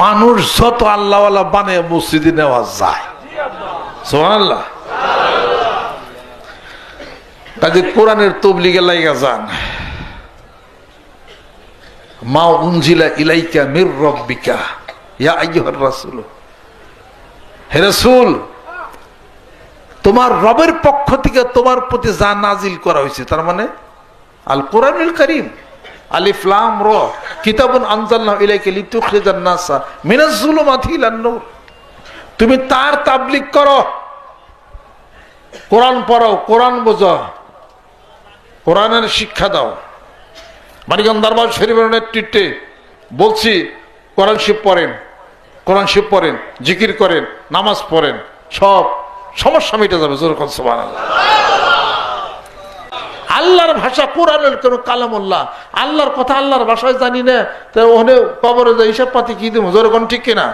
মানুষ যত আল্লাহওয়ালা বানিয়ে মসজিদে নেওয়া যায়। সুবহানাল্লাহ। কাজে কোরআনের তবলিগে লাইগা যান। মা উনজিলা ইলাইকা মির রাব্বিকা ইয়া আইয়ুহার রাসূল, হে রাসূল তোমার রবের পক্ষ থেকে তোমার প্রতি যা নাজিল করা হয়েছে, তার মানে আল কোরআনুল কারীম, আলিফ লাম র, কিতাবুন আনজালনাহু ইলাইকা লিতুখরিজান নাসা মিনাজ যুলুমাতি ইলান নূর। তুমি তার তাবলীগ করো, কোরআন পড়ো, কোরআন বোঝো, কোরআনের শিক্ষা দাও। মানিকগঞ্জ দরবার শরীফের নেতৃত্বে বলছি, কোরআন শরীফ পড়েন, কোরআন শরীফ পড়েন, জিকির করেন, নামাজ পড়েন, সব সমস্যা মিটে যাবে। জোরে বলেন সুবহানাল্লাহ। আল্লাহর ভাষা কোরআনুল কারীম কালামুল্লাহ, আল্লাহর কথা আল্লাহর ভাষায় জানি না, তো ওখানে কবরে যে হিসাব পাতি কি দেবো? জোরে কোন ঠিক কিনা?